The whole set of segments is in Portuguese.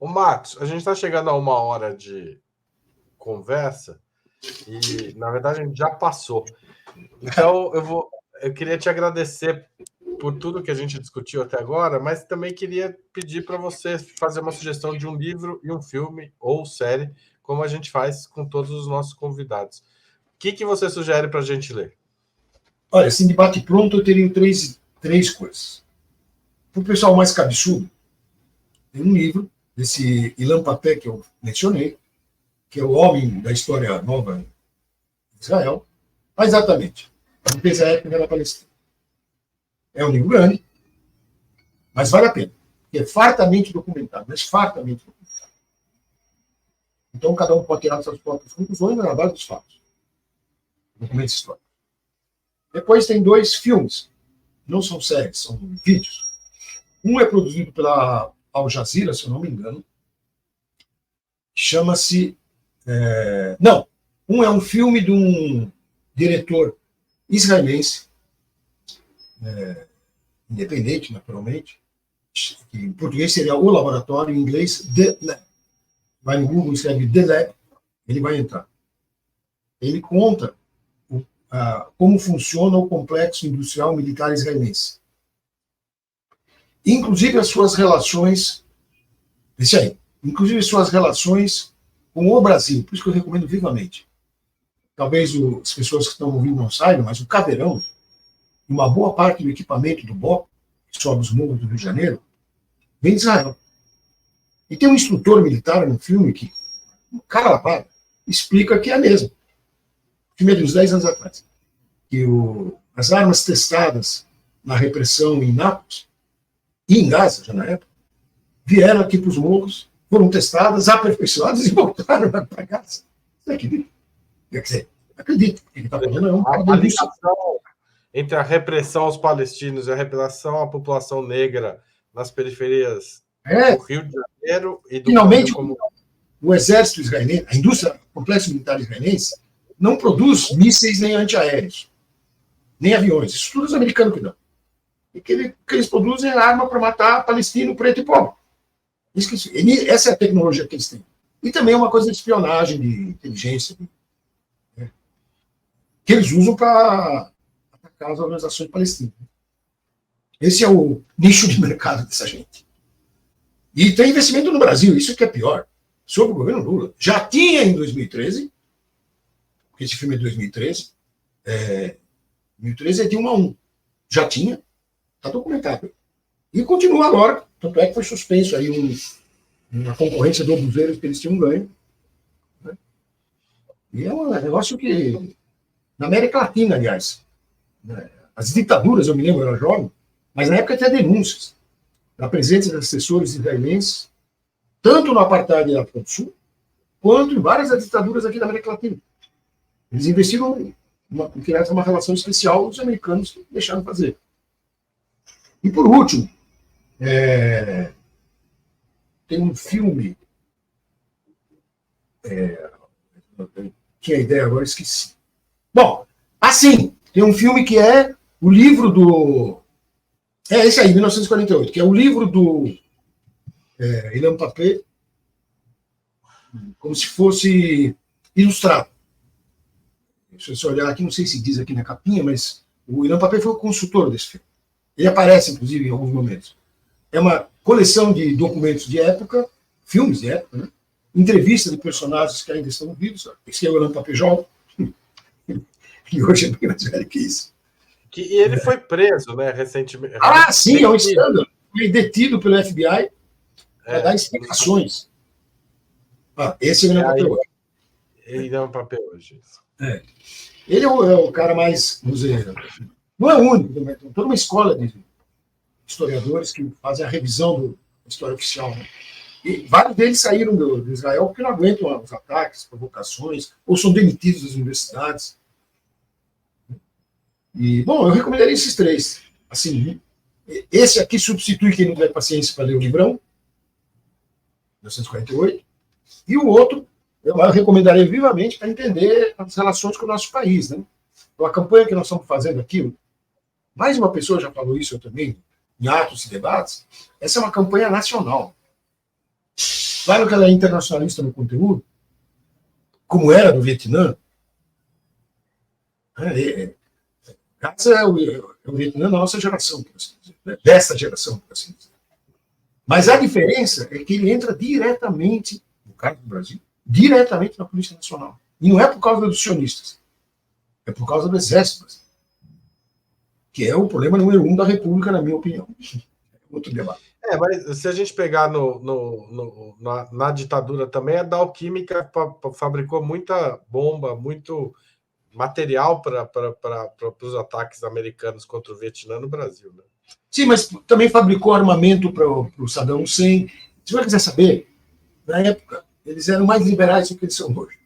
Ô, Marcos, a gente está chegando a 1 hora de conversa e, na verdade, a gente já passou. Então, eu queria te agradecer por tudo que a gente discutiu até agora, mas também queria pedir para você fazer uma sugestão de um livro e um filme ou série, como a gente faz com todos os nossos convidados. O que você sugere para a gente ler? Olha, assim, de bate-pronto, eu teria três coisas. Para o pessoal mais cabeçudo, tem um livro desse Ilan Pappé que eu mencionei, que é o homem da história nova de Israel. Mas, exatamente, a defesa étnica da Palestina. É um livro grande, mas vale a pena. Porque é fartamente documentado, mas fartamente documentado. Então, cada um pode tirar suas próprias conclusões na base dos fatos. Documentos históricos. Depois tem 2 filmes. Não são séries, são vídeos. Um é produzido pela Al Jazeera, se eu não me engano. Chama-se... Não, um é um filme de um diretor israelense, independente, naturalmente, que em português seria O Laboratório, em inglês, The Lab. Vai no Google, escreve The Lab, ele vai entrar. Ele conta como funciona o complexo industrial militar israelense. Inclusive as suas relações, inclusive suas relações com o Brasil, por isso que eu recomendo vivamente. Talvez as pessoas que estão ouvindo não saibam, mas o Caveirão, uma boa parte do equipamento do BOP, que sobe os morros do Rio de Janeiro, vem de Israel. E tem um instrutor militar no filme que, cara lapado, explica que é mesmo. O filme é de uns 10 anos atrás. Que as armas testadas na repressão em Nápoles, e em Gaza, já na época, vieram aqui para os morros, foram testadas, aperfeiçoadas e voltaram para Gaza. Você acredita? Quer dizer, acredito. Ele está falando, a ligação entre a repressão aos palestinos e a repressão à população negra nas periferias do Rio de Janeiro e do finalmente, o exército israelense, a indústria, o complexo militar israelense, não produz mísseis nem antiaéreos, nem aviões. Isso tudo os americanos que dão. E que eles produzem é arma para matar palestino, preto e pobre. Essa é a tecnologia que eles têm. E também uma coisa de espionagem, de inteligência, que eles usam para atacar as organizações palestinas. Esse é o nicho de mercado dessa gente. E tem investimento no Brasil, isso que é pior. Sobre o governo Lula. Já tinha em 2013, porque esse filme é de 2013, 2013 é de 1 a 1. Já tinha, está documentado. E continua agora, tanto é que foi suspenso aí uma concorrência do Obuseiros que eles tinham ganho. Né? E é um negócio que, na América Latina, aliás, né? As ditaduras, eu me lembro, eu era jovem, mas na época tinha denúncias da presença de assessores israelenses, tanto no apartheid da África do Sul, quanto em várias das ditaduras aqui da América Latina. Eles investiram criar uma relação especial, os americanos deixaram fazer. E por último, tem um filme, tinha ideia agora, esqueci. Bom, assim, tem um filme que é o livro do... esse aí, 1948, que é o livro do Ilan Pappé, como se fosse ilustrado. Se você olhar aqui, não sei se diz aqui na capinha, mas o Ilan Pappé foi o consultor desse filme. Ele aparece, inclusive, em alguns momentos. É uma coleção de documentos de época, filmes de época, né? Entrevistas de personagens que ainda estão vivos. Esse é o Ilan Pappé jovem, que hoje é bem mais velho que isso. E ele foi preso, né, recentemente. Sim, é um escândalo. Foi detido pelo FBI para dar explicações. Esse é o Ilan Pappé hoje. Ele é um papel hoje. Ele é o cara mais, vamos dizer, não é o único, tem toda uma escola de historiadores que fazem a revisão da história oficial. Né? E vários deles saíram de Israel porque não aguentam os ataques, provocações, ou são demitidos das universidades. E, bom, eu recomendaria esses 3. Assim, esse aqui substitui quem não tiver paciência para ler o livrão, 1948, e o outro eu recomendaria vivamente para entender as relações com o nosso país. Né? Então, a campanha que nós estamos fazendo aqui, mais uma pessoa já falou isso, eu também, em atos e debates, essa é uma campanha nacional. Claro que ela é internacionalista no conteúdo, como era no Vietnã. Gaza é o Vietnã da nossa geração, por assim dizer, né? Dessa geração, por assim dizer. Mas a diferença é que ele entra diretamente, no caso do Brasil, diretamente na Polícia Nacional. E não é por causa dos sionistas, é por causa do Exército, que é o problema número 1 da República, na minha opinião. Outro debate. Mas se a gente pegar na ditadura também, a Dow Química fabricou muita bomba, muito material para os ataques americanos contra o Vietnã no Brasil. Né? Sim, mas também fabricou armamento para o Saddam Hussein. Se você quiser saber, na época, eles eram mais liberais do que eles são hoje.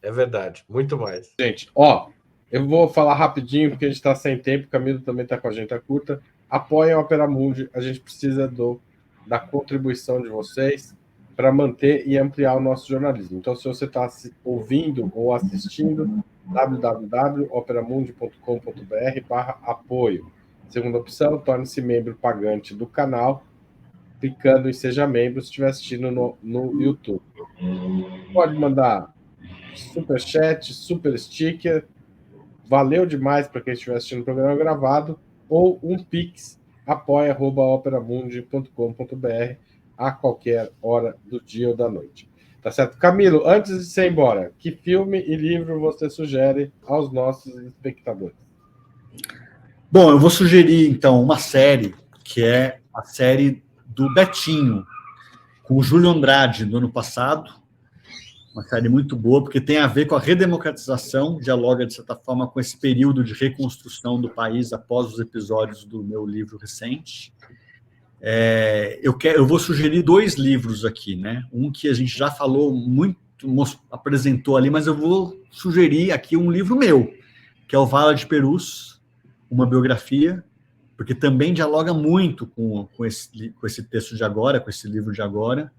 É verdade, muito mais. Gente, eu vou falar rapidinho, porque a gente está sem tempo, o Camilo também está com a agenda curta. Apoiem a Opera Mundi, a gente precisa da contribuição de vocês para manter e ampliar o nosso jornalismo. Então, se você está ouvindo ou assistindo, www.operamundi.com.br/apoio. Segunda opção, torne-se membro pagante do canal, clicando em Seja Membro se estiver assistindo no YouTube. Pode mandar superchat, super sticker, valeu demais para quem estiver assistindo o programa gravado, ou um pix, apoia@operamundi.com.br a qualquer hora do dia ou da noite. Tá certo? Camilo, antes de você ir embora, que filme e livro você sugere aos nossos espectadores? Bom, eu vou sugerir, então, uma série, que é a série do Betinho, com o Júlio Andrade, do ano passado. Uma série muito boa, porque tem a ver com a redemocratização, dialoga, de certa forma, com esse período de reconstrução do país após os episódios do meu livro recente. Eu vou sugerir 2 livros aqui, né? Um que a gente já falou muito, apresentou ali, mas eu vou sugerir aqui um livro meu, que é o Vala de Perus, uma biografia, porque também dialoga muito com esse texto de agora, com esse livro de agora.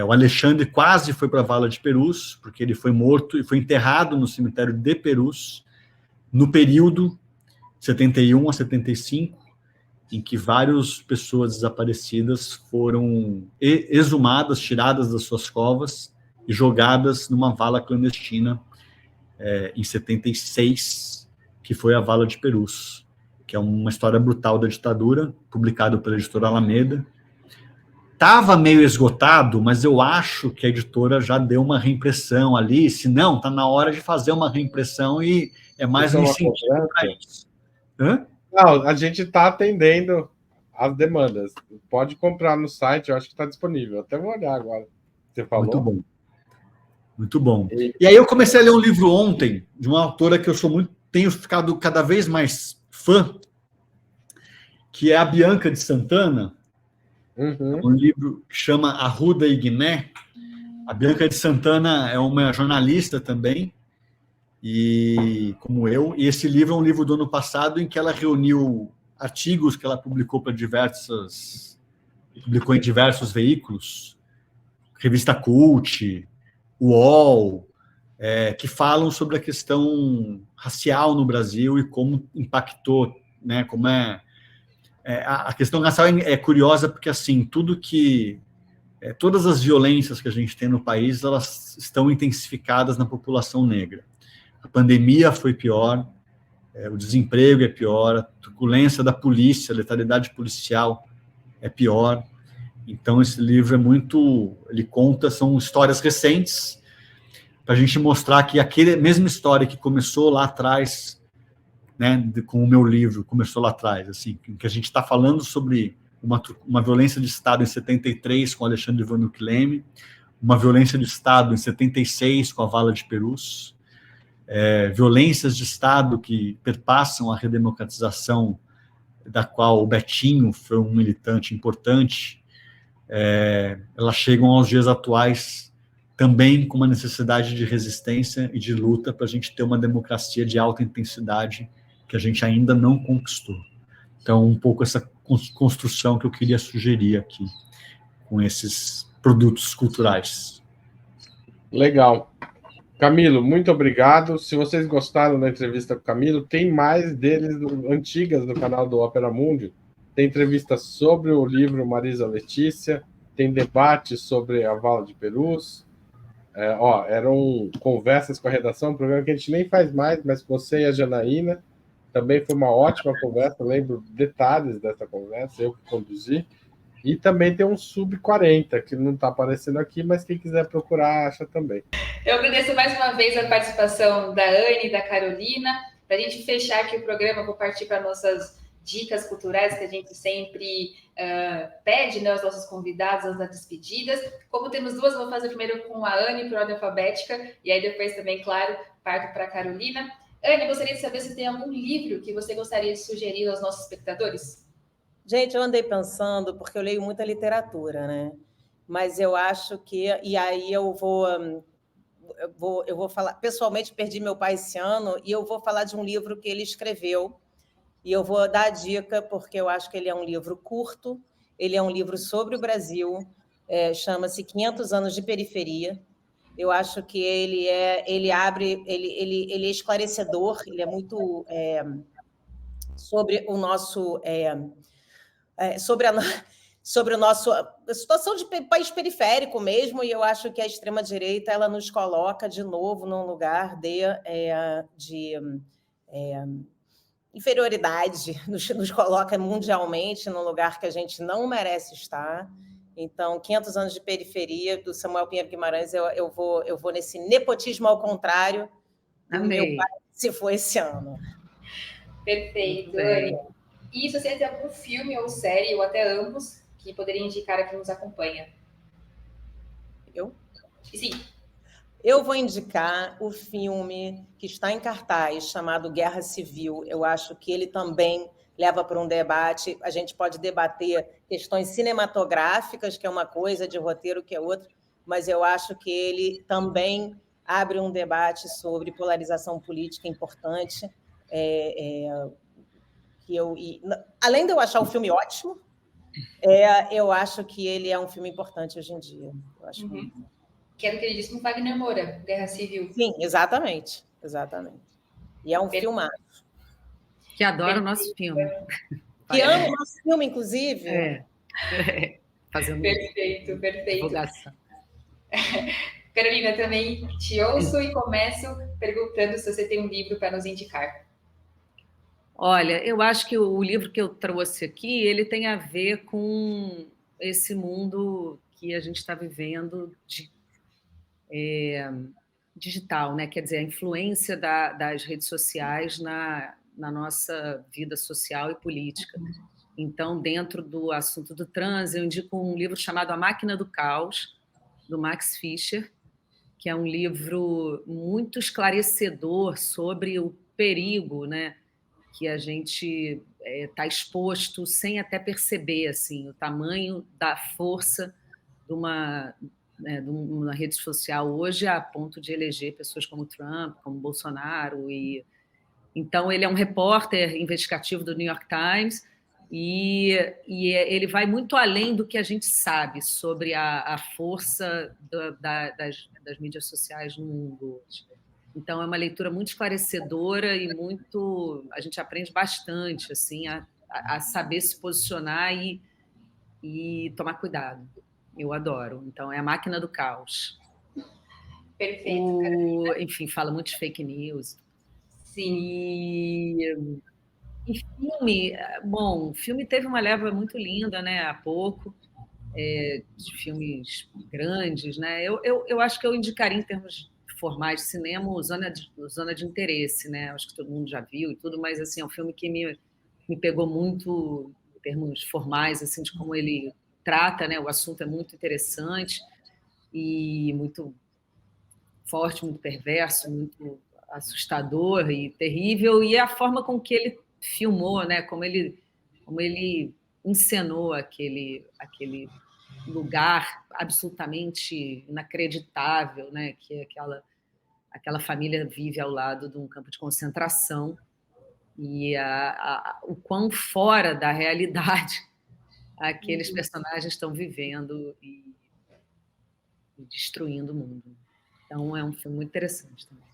O Alexandre quase foi para a Vala de Perus, porque ele foi morto e foi enterrado no cemitério de Perus, no período 71 a 75, em que várias pessoas desaparecidas foram exumadas, tiradas das suas covas e jogadas numa vala clandestina em 76, que foi a Vala de Perus, que é uma história brutal da ditadura, publicado pela editora Alameda. Estava meio esgotado, mas eu acho que a editora já deu uma reimpressão ali, se não, está na hora de fazer uma reimpressão e é mais um incentivo para isso. Não, a gente está atendendo as demandas. Pode comprar no site, eu acho que está disponível. Até vou olhar agora. Você falou? Muito bom. Muito bom. E aí eu comecei a ler um livro ontem, de uma autora que eu tenho ficado cada vez mais fã, que é a Bianca de Santana. Um livro que chama Arruda e Guiné. A Bianca de Santana é uma jornalista também, como eu, e esse livro é um livro do ano passado em que ela reuniu artigos que ela publicou em diversos veículos, revista Cult, UOL, que falam sobre a questão racial no Brasil e como impactou, né, como a questão racial é curiosa porque, assim, todas as violências que a gente tem no país, elas estão intensificadas na população negra. A pandemia foi pior, o desemprego é pior, a truculência da polícia, a letalidade policial é pior. Então, esse livro ele conta, são histórias recentes, para a gente mostrar que aquela mesma história que começou lá atrás, né, com o meu livro, começou lá atrás, assim, que a gente está falando sobre uma violência de Estado em 73 com Alexandre Vanuc Leme, uma violência de Estado em 76 com a Vala de Perus, violências de Estado que perpassam a redemocratização, da qual o Betinho foi um militante importante, elas chegam aos dias atuais também com uma necessidade de resistência e de luta para a gente ter uma democracia de alta intensidade que a gente ainda não conquistou. Então, um pouco essa construção que eu queria sugerir aqui, com esses produtos culturais. Legal. Camilo, muito obrigado. Se vocês gostaram da entrevista com o Camilo, tem mais deles antigas no canal do Opera Mundi. tem entrevista sobre o livro Marisa Letícia, tem debate sobre a Vala de Perus. Eram conversas com a redação, um programa que a gente nem faz mais, mas você e a Janaína, também foi uma ótima conversa, lembro detalhes dessa conversa, eu que conduzi. E também tem um Sub-40, que não está aparecendo aqui, mas quem quiser procurar, acha também. Eu agradeço mais uma vez a participação da Anne e da Carolina. Para a gente fechar aqui o programa, vou partir para nossas dicas culturais que a gente sempre pede, né, aos nossos convidados, nas despedidas. Como temos duas, vou fazer primeiro com a Anne, por ordem alfabética, e aí depois também, claro, parto para a Carolina. Anne, gostaria de saber se tem algum livro que você gostaria de sugerir aos nossos espectadores? Gente, eu andei pensando, porque eu leio muita literatura, né? Mas eu acho que... E aí eu vou falar... Pessoalmente, perdi meu pai esse ano, e eu vou falar de um livro que ele escreveu, e eu vou dar a dica, porque eu acho que ele é um livro curto, ele é um livro sobre o Brasil, chama-se 500 anos de periferia. Eu acho que ele é esclarecedor, ele é muito sobre o nosso... sobre a nossa situação de país periférico mesmo, e eu acho que a extrema-direita ela nos coloca de novo num lugar de inferioridade, nos coloca mundialmente num lugar que a gente não merece estar. Então, 500 anos de periferia, do Samuel Pinheiro Guimarães, eu vou nesse nepotismo ao contrário do meu pai, se for esse ano. Perfeito, Anne. E se você tem algum filme ou série, ou até ambos, que poderia indicar a quem nos acompanha? Eu? Sim. Eu vou indicar o filme que está em cartaz, chamado Guerra Civil. Eu acho que ele também leva para um debate. A gente pode debater questões cinematográficas, que é uma coisa, de roteiro, que é outra, mas eu acho que ele também abre um debate sobre polarização política importante. Além de eu achar o filme ótimo, eu acho que ele é um filme importante hoje em dia. Eu acho que é do queridíssimo Wagner Moura, Guerra Civil. Sim, exatamente. E é um filmaço. Que adora o nosso filme. Que ama o nosso filme, inclusive. Fazendo perfeito. divulgação. Carolina, também te ouço e começo perguntando se você tem um livro para nos indicar. Olha, eu acho que o livro que eu trouxe aqui, ele tem a ver com esse mundo que a gente está vivendo digital, né? Quer dizer, a influência das redes sociais na nossa vida social e política. Então, dentro do assunto do trans, eu indico um livro chamado A Máquina do Caos, do Max Fischer, que é um livro muito esclarecedor sobre o perigo, né, que a gente está exposto sem até perceber assim, o tamanho da força de uma rede social hoje, a ponto de eleger pessoas como Trump, como Bolsonaro. Então, ele é um repórter investigativo do New York Times e ele vai muito além do que a gente sabe sobre a força das mídias sociais no mundo hoje. Então, é uma leitura muito esclarecedora e a gente aprende bastante assim, a saber se posicionar e tomar cuidado. Eu adoro. Então, é A Máquina do Caos. Perfeito. Enfim, fala muito de fake news. Sim. E filme, bom, filme teve uma leva muito linda, né, há pouco, de filmes grandes, né? Eu acho que eu indicaria, em termos formais de cinema, o Zona de Interesse, né? Acho que todo mundo já viu e tudo, mas assim, é um filme que me pegou muito em termos formais, assim, de como ele trata, né? O assunto é muito interessante e muito forte, muito perverso, muito assustador e terrível, e a forma com que ele filmou, né? Como ele encenou aquele lugar absolutamente inacreditável, né? Que é aquela família vive ao lado de um campo de concentração e o quão fora da realidade aqueles personagens estão vivendo e destruindo o mundo. Então, é um filme muito interessante também.